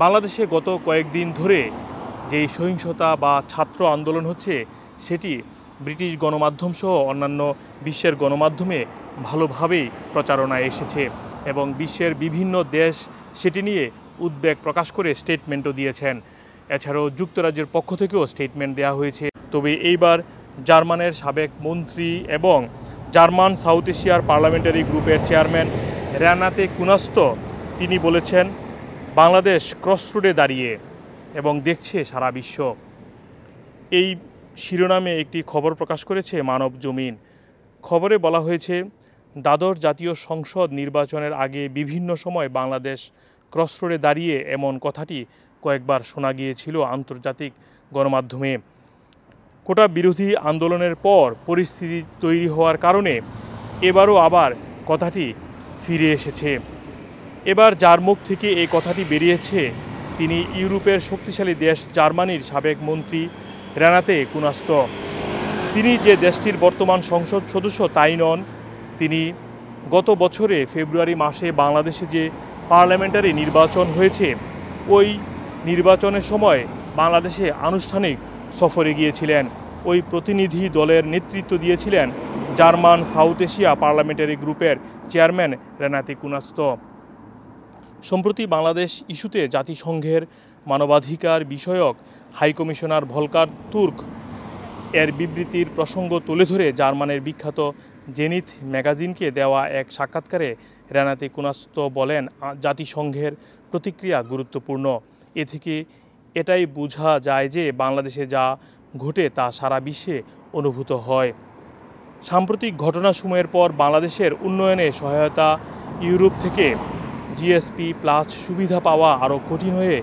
বাংলাদেশে গত কয়েকদিন ধরে যেই সহিংসতা বা ছাত্র আন্দোলন হচ্ছে সেটি ব্রিটিশ গণমাধ্যম সহ অন্যান্য বিশ্বের গণমাধ্যমে ভালোভাবেই প্রচারণায় এসেছে এবং বিশ্বের বিভিন্ন দেশ সেটি নিয়ে উদ্বেগ প্রকাশ করে স্টেটমেন্টও দিয়েছেন। এছাড়াও যুক্তরাজ্যের পক্ষ থেকেও স্টেটমেন্ট দেওয়া হয়েছে। তবে এইবার জার্মানের সাবেক মন্ত্রী এবং জার্মান সাউথ এশিয়ার পার্লামেন্টারি গ্রুপের চেয়ারম্যান রেনাতে কুনাস্ত তিনি বলেছেন, বাংলাদেশ ক্রসরোডে দাঁড়িয়ে এবং দেখছে সারা বিশ্ব। এই শিরোনামে একটি খবর প্রকাশ করেছে মানব জমিন। খবরে বলা হয়েছে, দ্বাদশ জাতীয় সংসদ নির্বাচনের আগে বিভিন্ন সময় বাংলাদেশ ক্রসরোডে দাঁড়িয়ে এমন কথাটি কয়েকবার শোনা গিয়েছিল আন্তর্জাতিক গণমাধ্যমে। কোটা বিরোধী আন্দোলনের পর পরিস্থিতি তৈরি হওয়ার কারণে এবারও আবার কথাটি ফিরে এসেছে। এবার যার মুখ থেকে এই কথাটি বেরিয়েছে তিনি ইউরোপের শক্তিশালী দেশ জার্মানির সাবেক মন্ত্রী রেনাতে কুনাস্ত। তিনি যে দেশটির বর্তমান সংসদ সদস্য তাই নন, তিনি গত বছরে ফেব্রুয়ারি মাসে বাংলাদেশে যে পার্লামেন্টারি নির্বাচন হয়েছে ওই নির্বাচনের সময় বাংলাদেশে আনুষ্ঠানিক সফরে গিয়েছিলেন। ওই প্রতিনিধি দলের নেতৃত্ব দিয়েছিলেন জার্মান সাউথ এশিয়া পার্লামেন্টারি গ্রুপের চেয়ারম্যান রেনাতে কুনাস্ত। সম্প্রতি বাংলাদেশ ইস্যুতে জাতিসংঘের মানবাধিকার বিষয়ক হাইকমিশনার ভলকার তুর্ক এর বিবৃতির প্রসঙ্গ তুলে ধরে জার্মানের বিখ্যাত জেনিথ ম্যাগাজিনকে দেওয়া এক সাক্ষাৎকারে রেনাতে কুনাস্ত বলেন, জাতিসংঘের প্রতিক্রিয়া গুরুত্বপূর্ণ। এ থেকে এটাই বোঝা যায় যে বাংলাদেশে যা ঘটে তা সারা বিশ্বে অনুভূত হয়। সাম্প্রতিক ঘটনাসমূহের পর বাংলাদেশের উন্নয়নে সহায়তা ইউরোপ থেকে জিএসপি প্লাস সুবিধা পাওয়া আরও কঠিন হয়ে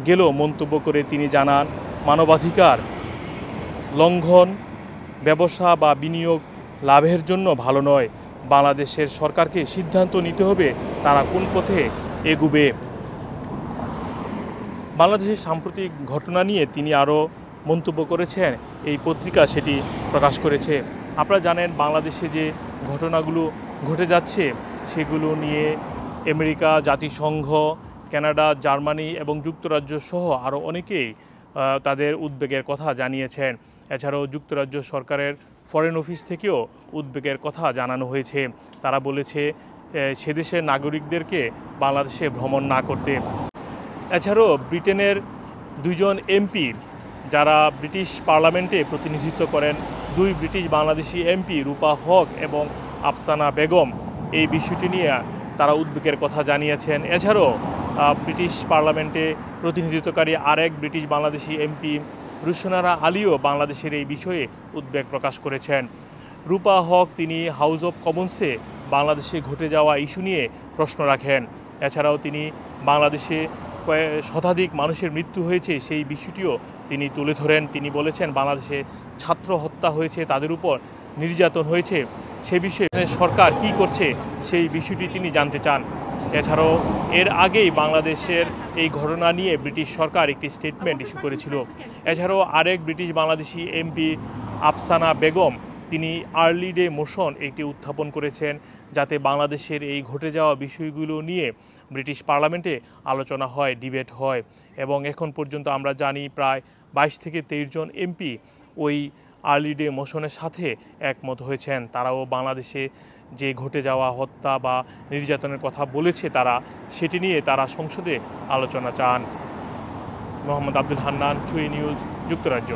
গেলেও মন্তব্য করে তিনি জানান, মানবাধিকার লঙ্ঘন ব্যবসা বা বিনিয়োগ লাভের জন্য ভালো নয়। বাংলাদেশের সরকারকে সিদ্ধান্ত নিতে হবে তারা কোন পথে এগুবে। বাংলাদেশের সাম্প্রতিক ঘটনা নিয়ে তিনি আরও মন্তব্য করেছেন, এই পত্রিকা সেটি প্রকাশ করেছে। আপনারা জানেন বাংলাদেশে যে ঘটনাগুলো ঘটে যাচ্ছে সেগুলো নিয়ে আমেরিকা, জাতিসংঘ, কানাডা, জার্মানি এবং যুক্তরাজ্য সহ আরও অনেকেই তাদের উদ্বেগের কথা জানিয়েছেন। এছাড়াও যুক্তরাজ্য সরকারের ফরেন অফিস থেকেও উদ্বেগের কথা জানানো হয়েছে। তারা বলেছে সেদেশের নাগরিকদেরকে বাংলাদেশে ভ্রমণ না করতে। এছাড়াও ব্রিটেনের দুইজন এমপি যারা ব্রিটিশ পার্লামেন্টে প্রতিনিধিত্ব করেন, দুই ব্রিটিশ বাংলাদেশি এমপি রূপা হক এবং আফসানা বেগম, এই বিষয়টি নিয়ে তারা উদ্বেগের কথা জানিয়েছেন। এছাড়াও ব্রিটিশ পার্লামেন্টে প্রতিনিধিত্বকারী আরেক ব্রিটিশ বাংলাদেশি এমপি রুশনারা আলীও বাংলাদেশের এই বিষয়ে উদ্বেগ প্রকাশ করেছেন। রূপা হক তিনি হাউস অব কমন্সে বাংলাদেশে ঘটে যাওয়া ইস্যু নিয়ে প্রশ্ন রাখেন। এছাড়াও তিনি বাংলাদেশে শতাধিক মানুষের মৃত্যু হয়েছে সেই বিষয়টিও তিনি তুলে ধরেন। তিনি বলেছেন বাংলাদেশে ছাত্র হত্যা হয়েছে, তাদের উপর নির্যাতন হয়েছে, সে বিষয়ে সরকার কি করছে সেই বিষয়টি তিনি জানতে চান। এছাড়াও এর আগেই বাংলাদেশের এই ঘটনা নিয়ে ব্রিটিশ সরকার একটি স্টেটমেন্ট ইস্যু করেছিল। এছাড়াও আরেক ব্রিটিশ বাংলাদেশি এমপি আফসানা বেগম তিনি আর্লি ডে মোশন একটি উত্থাপন করেছেন যাতে বাংলাদেশের এই ঘটে যাওয়া বিষয়গুলো নিয়ে ব্রিটিশ পার্লামেন্টে আলোচনা হয়, ডিবেট হয় এবং এখন পর্যন্ত আমরা জানি প্রায় 22 থেকে 23 জন এমপি ওই আর্লি ডে মোশনের সাথে একমত হয়েছেন। তারাও বাংলাদেশে যে ঘটে যাওয়া হত্যা বা নির্যাতনের কথা বলেছে তারা, সেটি নিয়ে তারা সংসদে আলোচনা চান। মোহাম্মদ আব্দুল হান্নান, টুই নিউজ, যুক্তরাজ্য।